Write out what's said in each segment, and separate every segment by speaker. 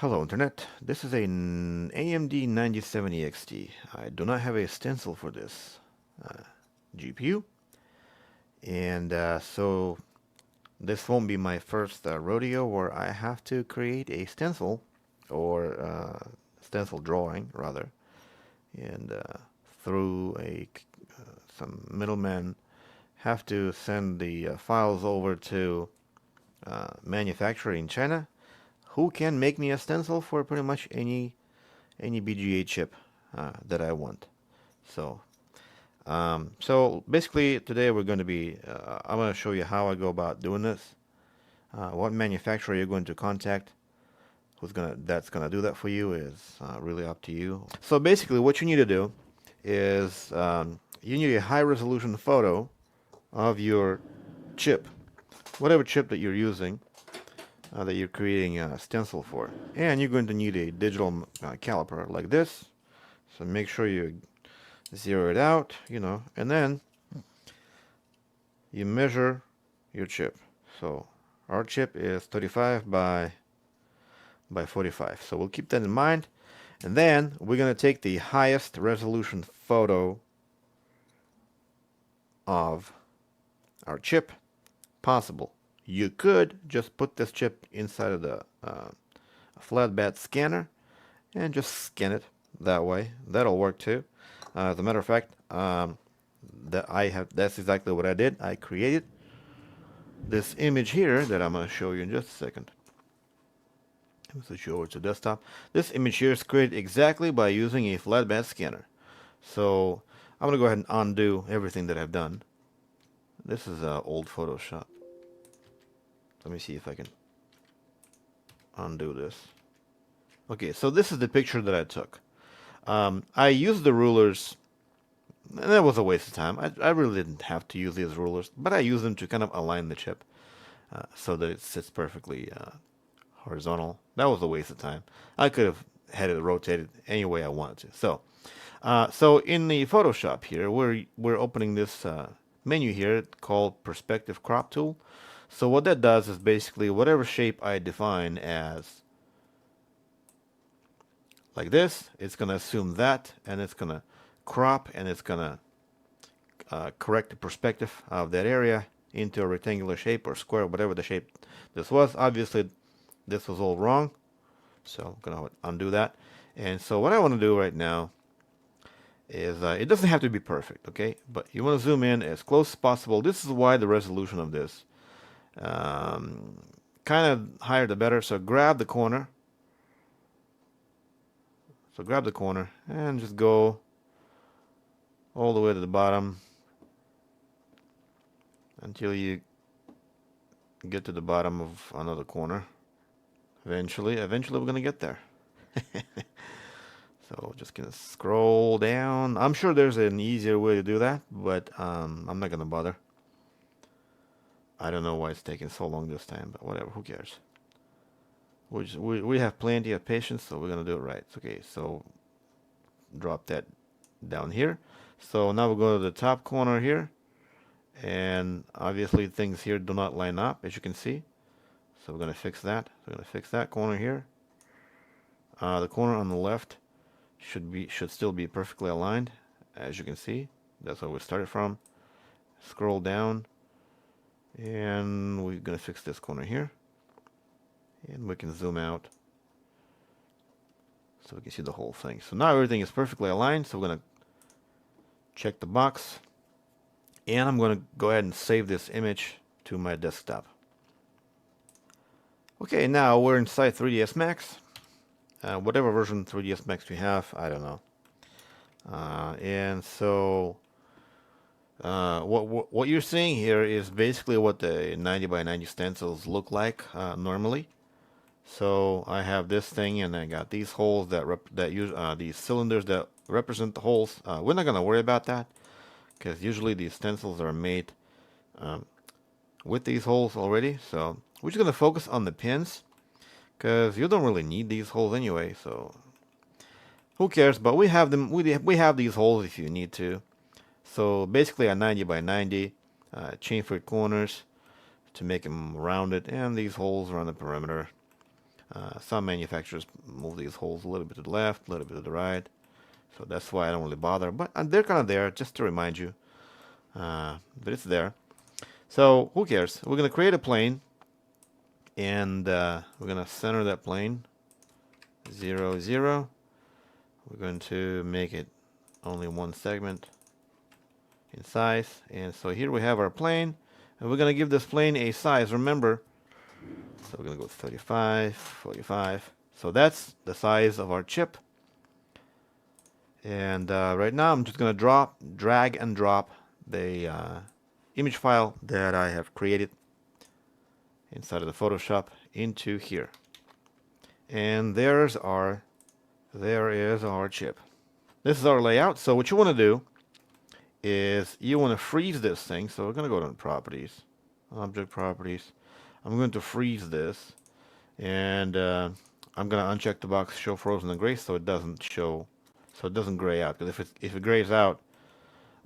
Speaker 1: Hello Internet, this is an AMD 9070 XT. I do not have a stencil for this GPU, and so this won't be my first rodeo where I have to create a stencil, or stencil drawing rather, and through some middlemen have to send the files over to manufacturer in China who can make me a stencil for pretty much any BGA chip that I want. So, so basically today we're going to be, I'm going to show you how I go about doing this, what manufacturer you're going to contact, that's gonna do that for you is really up to you. So basically what you need to do is you need a high resolution photo of your chip, whatever chip that you're using, that you're creating a stencil for. And you're going to need a digital caliper like this. So make sure you zero it out, and then you measure your chip. So our chip is 35 by 45. So we'll keep that in mind. And then we're going to take the highest resolution photo of our chip possible. You could just put this chip inside of the flatbed scanner and just scan it that way. That'll work too. As a matter of fact, that's exactly what I did. I created this image here that I'm going to show you in just a second. Let me switch over to desktop. This image here is created exactly by using a flatbed scanner. So I'm going to go ahead and undo everything that I've done. This is old Photoshop. Let me see if I can undo this. Okay, so this is the picture that I took. I used the rulers, and that was a waste of time. I really didn't have to use these rulers, but I used them to kind of align the chip so that it sits perfectly horizontal. That was a waste of time. I could have had it rotated any way I wanted to. So in the Photoshop here, we're opening this menu here called Perspective Crop Tool. So what that does is basically whatever shape I define as like this, it's going to assume that, and it's going to crop, and it's going to correct the perspective of that area into a rectangular shape or square, whatever the shape this was. Obviously, this was all wrong, so I'm going to undo that. And so what I want to do right now is, it doesn't have to be perfect, okay? But you want to zoom in as close as possible. This is why the resolution of this, kind of higher the better. So grab the corner. So grab the corner and just go all the way to the bottom until you get to the bottom of another corner. Eventually we're gonna get there. So just gonna scroll down. I'm sure there's an easier way to do that, but I'm not gonna bother. I don't know why it's taking so long this time, but whatever, who cares? We have plenty of patience, so we're gonna do it right. Okay, so drop that down here. So now we'll go to the top corner here, and obviously things here do not line up, as you can see. So we're gonna fix that. So we're gonna fix that corner here. The corner on the left should still be perfectly aligned, as you can see. That's where we started from. Scroll down, and we're gonna fix this corner here, and we can zoom out so we can see the whole thing. So now everything is perfectly aligned. So we're gonna check the box, and I'm gonna go ahead and save this image to my desktop. Okay, now we're inside 3ds Max. Whatever version 3ds Max we have, I don't know. And so what you're seeing here is basically what the 90 by 90 stencils look like normally. So I have this thing, and I got these holes that use these cylinders that represent the holes. We're not gonna worry about that because usually these stencils are made with these holes already. So we're just gonna focus on the pins because you don't really need these holes anyway. So who cares? But we have them. We have these holes if you need to. So basically a 90 by 90 chamfered corners to make them rounded, and these holes around the perimeter. Some manufacturers move these holes a little bit to the left, a little bit to the right. So that's why I don't really bother. But they're kind of there just to remind you. But it's there. So who cares? We're going to create a plane. And we're going to center that plane. 0, 0. We're going to make it only one segment in size. And so here we have our plane. And we're going to give this plane a size. Remember, so we're going to go 35, 45. So that's the size of our chip. And right now I'm just going to drag and drop the image file that I have created inside of the Photoshop into here. And there is our chip. This is our layout. So what you want to do is you want to freeze this thing. So we're going to go to properties, object properties. I'm going to freeze this, and I'm going to uncheck the box show frozen and gray so it doesn't show, so it doesn't gray out. Because if it grays out,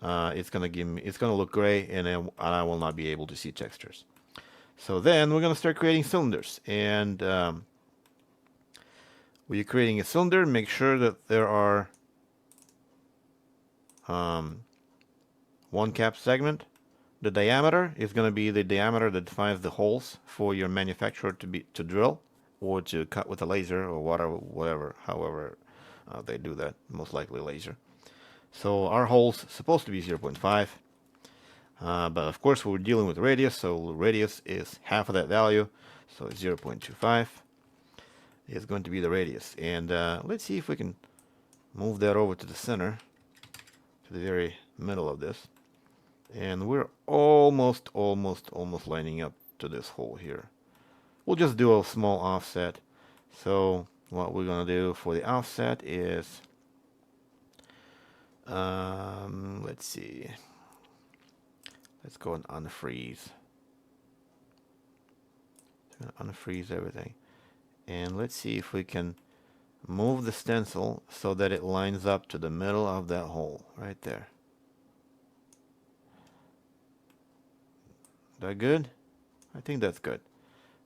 Speaker 1: it's going to look gray, and I will not be able to see textures. So then we're going to start creating cylinders. And when you're creating a cylinder, make sure that there are one cap segment. The diameter is going to be the diameter that defines the holes for your manufacturer to drill or to cut with a laser or whatever, however they do that, most likely laser. So our hole's supposed to be 0.5, but of course we're dealing with radius, so radius is half of that value, so 0.25 is going to be the radius. And let's see if we can move that over to the center, to the very middle of this. And we're almost lining up to this hole here. We'll just do a small offset. So what we're going to do for the offset is, let's see. Let's go and unfreeze. Unfreeze everything. And let's see if we can move the stencil so that it lines up to the middle of that hole right there. That good? I think that's good.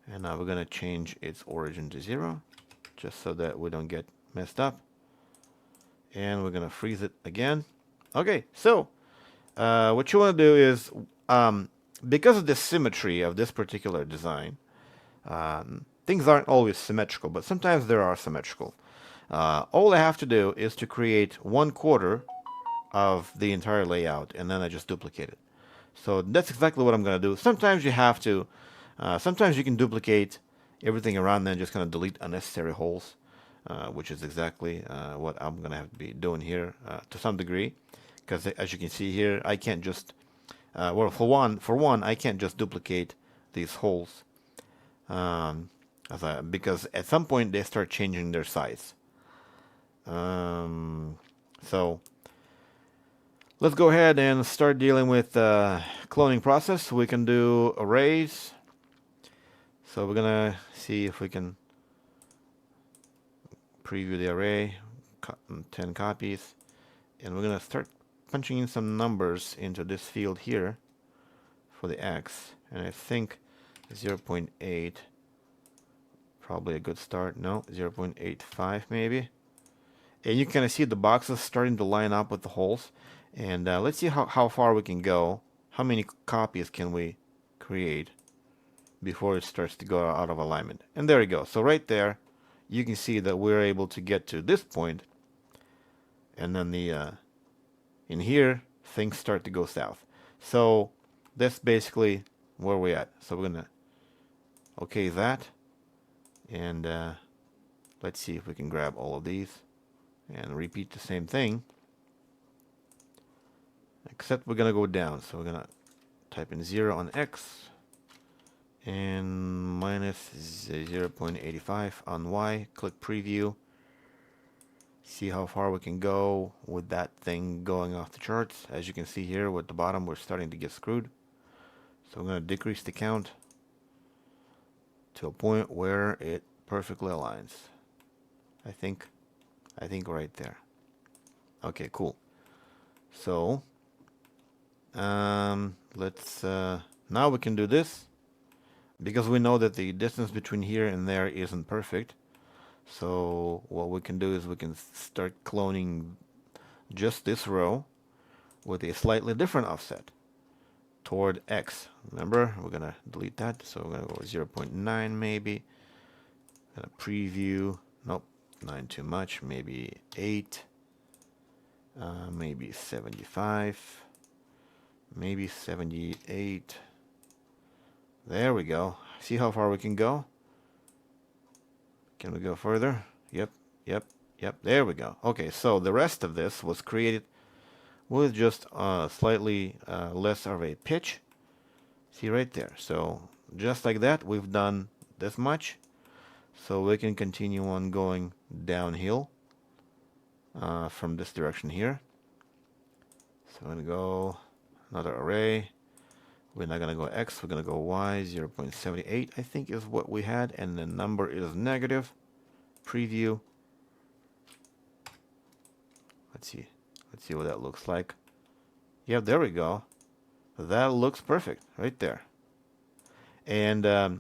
Speaker 1: And now we're going to change its origin to 0 just so that we don't get messed up. And we're going to freeze it again. Okay, so what you want to do is, because of the symmetry of this particular design, things aren't always symmetrical, but sometimes they are symmetrical. All I have to do is to create 1/4 of the entire layout, and then I just duplicate it. So that's exactly what I'm going to do. Sometimes you have to, sometimes you can duplicate everything around and just kind of delete unnecessary holes, which is exactly what I'm going to have to be doing here to some degree. Because as you can see here, I can't just, well, for one, I can't just duplicate these holes. Because at some point they start changing their size. So let's go ahead and start dealing with cloning process. We can do arrays. So we're gonna see if we can preview the array, 10 copies, and we're gonna start punching in some numbers into this field here for the X, and I think 0.8 probably a good start. No, 0.85 maybe. And you kind of see the boxes starting to line up with the holes. And let's see how far we can go. How many copies can we create before it starts to go out of alignment? And there we go. So right there, you can see that we're able to get to this point. And then in here, things start to go south. So that's basically where we're at. So we're going to OK that. And let's see if we can grab all of these and repeat the same thing. Except we're going to go down. So we're going to type in 0 on X and minus 0.85 on Y. Click preview. See how far we can go with that thing going off the charts. As you can see here with the bottom, we're starting to get screwed. So I'm going to decrease the count to a point where it perfectly aligns. I think right there. Okay, cool. So let's now we can do this. because we know that the distance between here and there isn't perfect. So what we can do is we can start cloning just this row with a slightly different offset toward X. Remember, we're gonna delete that, so we're gonna go 0.9 maybe. Gonna preview. Nope, 9 too much. Maybe 8. Maybe 75. Maybe 78. There we go. See how far we can go? Can we go further? Yep, yep, yep. There we go. Okay, so the rest of this was created with just slightly less of a pitch. See right there. So just like that, we've done this much. So we can continue on going downhill from this direction here. So I'm going to go another array. We're not going to go X, we're going to go Y. 0.78 I think is what we had, and the number is negative. Preview. Let's see what that looks like. Yeah, there we go. That looks perfect right there. And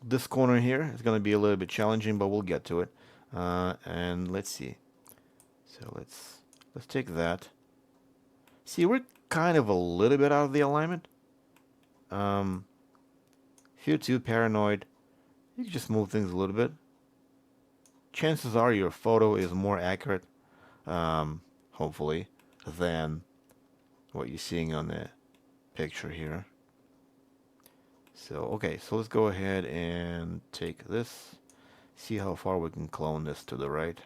Speaker 1: this corner here is going to be a little bit challenging, but we'll get to it. And let's see. So let's take that. See, we're kind of a little bit out of the alignment. If you're too paranoid, you can just move things a little bit. Chances are your photo is more accurate, hopefully, than what you're seeing on the picture here. So, okay, so let's go ahead and take this. See how far we can clone this to the right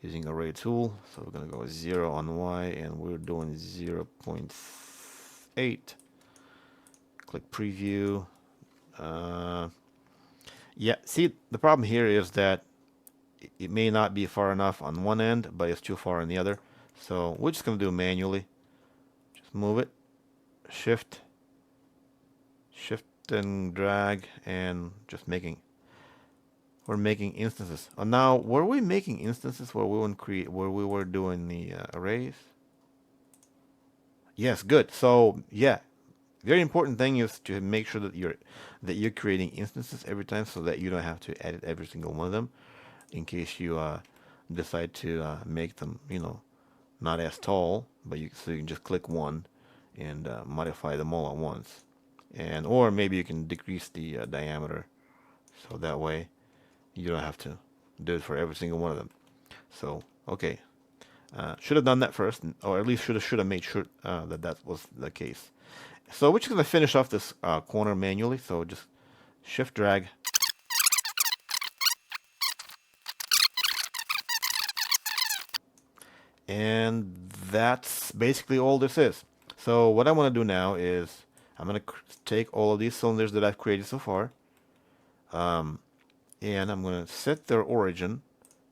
Speaker 1: using array tool. So we're going to go 0 on Y, and we're doing 0.8. Click preview. Yeah, see, the problem here is that it may not be far enough on one end, but it's too far on the other. So we're just going to do it manually. Just move it. Shift and drag, and just we're making instances. Now, were we making instances where we were doing the arrays? Yes, good. So yeah, very important thing is to make sure that you're creating instances every time, so that you don't have to edit every single one of them, in case you decide to make them, not as tall, but so you can just click one and modify them all at once. Or maybe you can decrease the diameter, so that way you don't have to do it for every single one of them. So, okay. Should have done that first, or at least should have made sure that was the case. So we're just going to finish off this corner manually. So just shift drag. And that's basically all this is. So what I want to do now is I'm going to take all of these cylinders that I've created so far, and I'm going to set their origin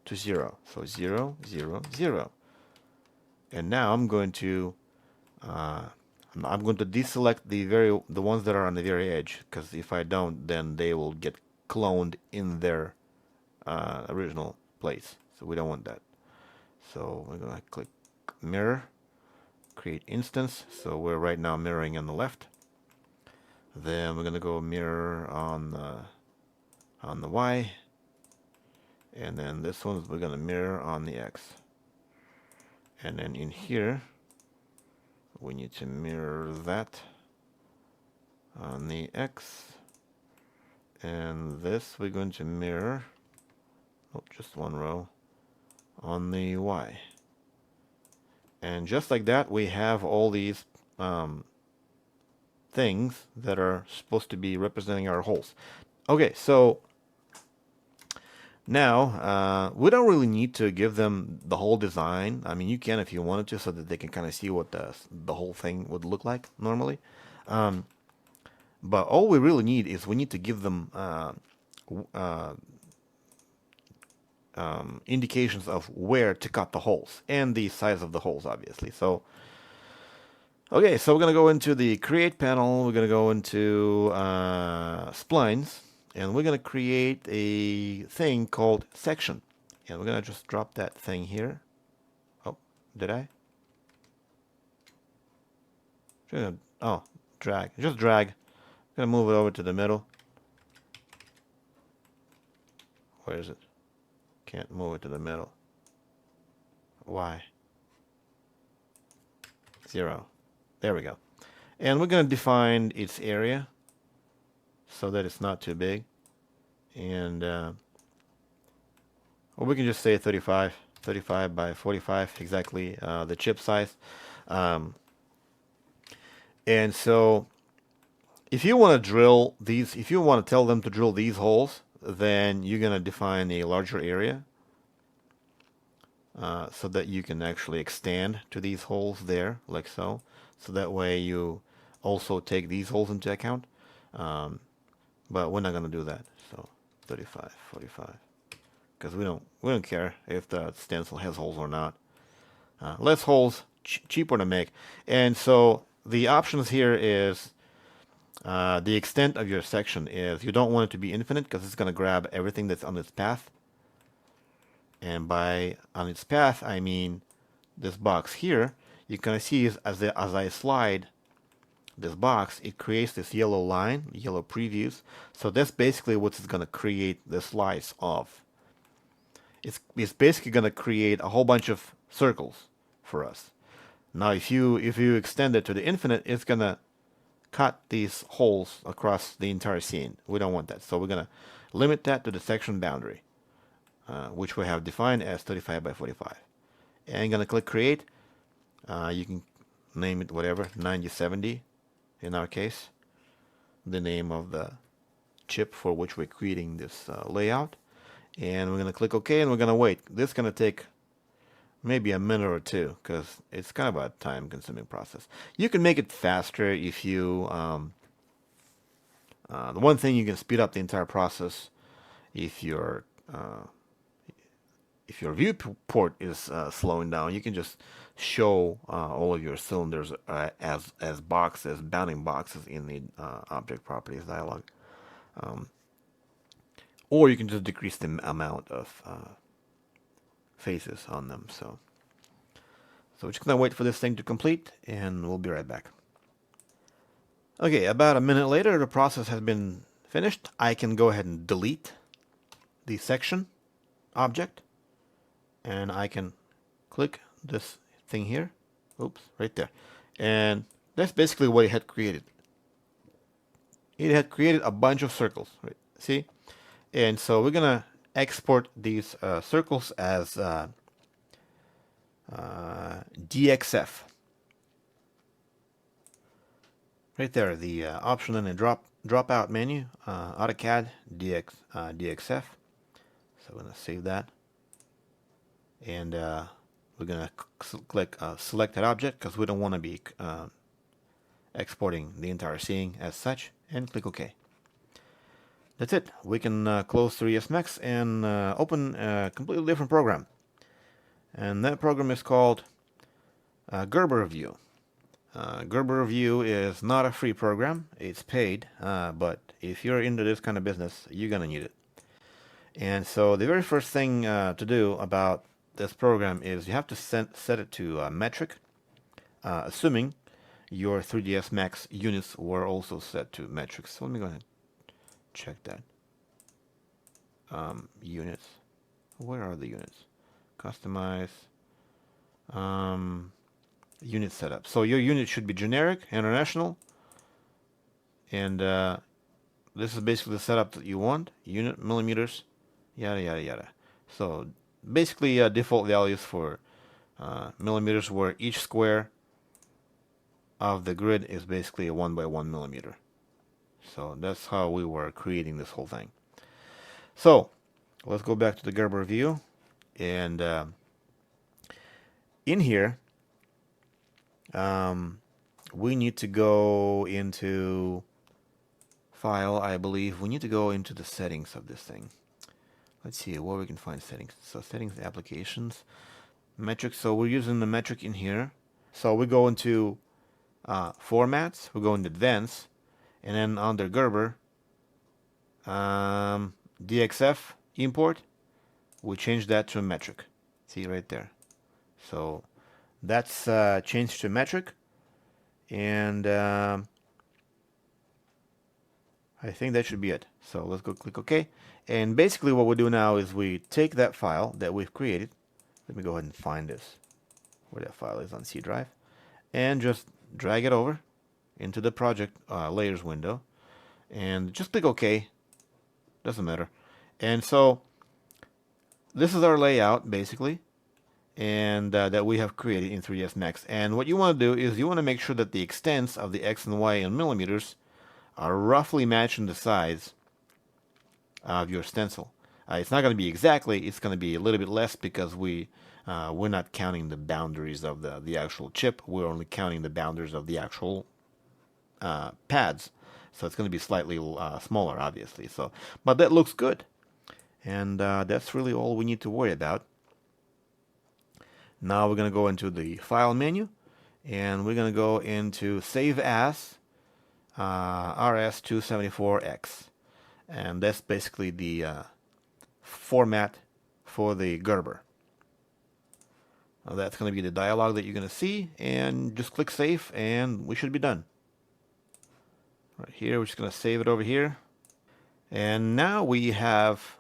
Speaker 1: to 0. So 0, 0, 0. And now I'm going to deselect the ones that are on the very edge, because if I don't, then they will get cloned in their original place. So we don't want that. So we're going to click mirror, create instance. So we're right now mirroring on the left. Then we're going to go mirror on the Y. And then this one we're going to mirror on the X. And then in here, we need to mirror that on the X. And this we're going to mirror, just one row, on the Y. And just like that, we have all these things that are supposed to be representing our holes. Okay, so now we don't really need to give them the whole design. I mean, you can if you wanted to, so that they can kind of see what the whole thing would look like normally. But all we really need is we need to give them indications of where to cut the holes and the size of the holes, obviously. So, okay, so we're going to go into the create panel. We're going to go into splines, and we're going to create a thing called section. And we're going to just drop that thing here. Oh, did I? Oh, drag. Just drag Gonna move it over to the middle. Where is it? Can't move it to the middle. Why? 0. There we go. And we're gonna define its area so that it's not too big. And or we can just say 35 by 45, exactly the chip size. And so if you want to drill these, if you want to tell them to drill these holes, then you're going to define a larger area so that you can actually extend to these holes there, like so. So that way you also take these holes into account. But we're not going to do that. So 35, 45. Because we don't care if the stencil has holes or not. Less holes, cheaper to make. And so the options here is the extent of your section is you don't want it to be infinite because it's going to grab everything that's on its path. And by on its path, I mean this box here. You can see as I slide this box, it creates this yellow line, yellow previews. So that's basically what it's going to create the slice of. It's basically going to create a whole bunch of circles for us. Now, if you extend it to the infinite, it's going to cut these holes across the entire scene. We don't want that. So we're going to limit that to the section boundary, which we have defined as 35 by 45. And I'm going to click Create. You can name it whatever, 9070 in our case, the name of the chip for which we're creating this layout. And we're going to click OK, and we're going to wait. This is going to take maybe a minute or two because it's kind of a time-consuming process. You can make it faster if you. The one thing you can speed up the entire process if your viewport is slowing down. You can just show all of your cylinders as boxes, bounding boxes in the object properties dialog. Or you can just decrease the amount of faces on them. So we're just going to wait for this thing to complete, and we'll be right back. Okay, about a minute later, the process has been finished. I can go ahead and delete the section object, and I can click this thing here. Oops, right there. And that's basically what it had created. It had created a bunch of circles, right? See? And so we're going to export these circles as DXF. Right there, the option in the drop out menu, AutoCAD DXF. So I'm going to save that. And we're going to click select that object because we don't want to be exporting the entire scene as such, and click OK. That's it. We can close 3ds Max and open a completely different program. And that program is called Gerber View. Gerber View is not a free program. It's paid, but if you're into this kind of business, you're going to need it. And so the very first thing to do about this program is you have to set it to metric, assuming your 3ds Max units were also set to metric. So let me go ahead and check that. Units. Where are the units? Customize. Unit setup. So your unit should be generic, international, and this is basically the setup that you want. Unit, millimeters, yada yada yada. So basically default values for millimeters, where each square of the grid is basically a 1 by 1 millimeter. So that's how we were creating this whole thing. So let's go back to the Gerber view, and in here we need to go into File, I believe. We need to go into the settings of this thing. Let's see where we can find settings. So settings, applications, metrics. So we're using the metric in here. So we go into formats, we go into advanced, and then under Gerber, DXF import, we change that to a metric. See right there. So that's changed to metric, and I think that should be it. So let's go click OK. And basically what we do now is we take that file that we've created. Let me go ahead and find this, where that file is on C drive, and just drag it over into the project layers window, and just click OK. Doesn't matter. And so this is our layout basically, and that we have created in 3ds Max. And what you want to do is you want to make sure that the extents of the X and Y in millimeters are roughly matching the size of your stencil. It's not going to be exactly, it's going to be a little bit less because we're not counting the boundaries of the actual chip. We're only counting the boundaries of the actual pads. So it's going to be slightly smaller, obviously. So, but that looks good. And that's really all we need to worry about. Now we're going to go into the File menu, and we're going to go into Save As RS274X. And that's basically the format for the Gerber. Now that's going to be the dialog that you're going to see, and just click Save, and we should be done. Right here, we're just going to save it over here. And now we have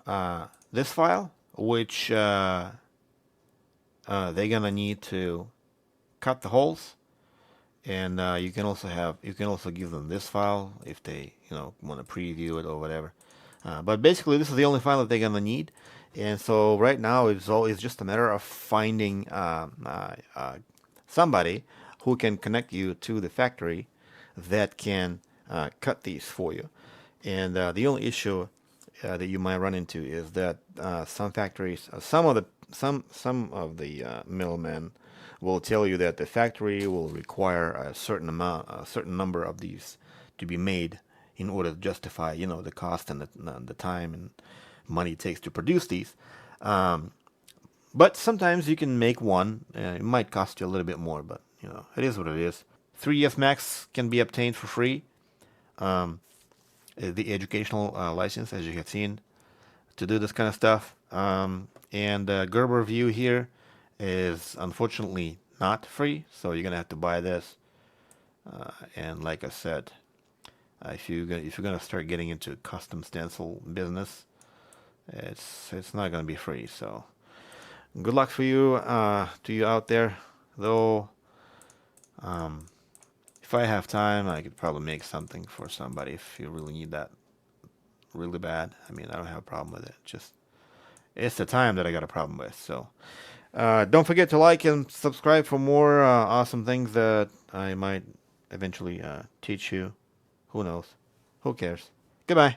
Speaker 1: this file, which they're going to need to cut the holes. And you can also give them this file if they want to preview it or whatever. But basically this is the only file that they're gonna need, and so right now it's just a matter of finding somebody who can connect you to the factory that can cut these for you. And the only issue that you might run into is that some factories, some of the middlemen will tell you that the factory will require a certain number of these to be made in order to justify, the cost and the time and money it takes to produce these. But sometimes you can make one. It might cost you a little bit more, but it is what it is. 3ds Max can be obtained for free. The educational license, as you have seen, to do this kind of stuff. And Gerber View here is unfortunately not free, so you're gonna have to buy this. And like I said, if you're gonna start getting into custom stencil business, it's not gonna be free. So good luck for you, to you out there. Though, if I have time, I could probably make something for somebody if you really need that really bad. I mean, I don't have a problem with it. Just it's the time that I got a problem with. So don't forget to like and subscribe for more awesome things that I might eventually teach you. Who knows? Who cares? Goodbye.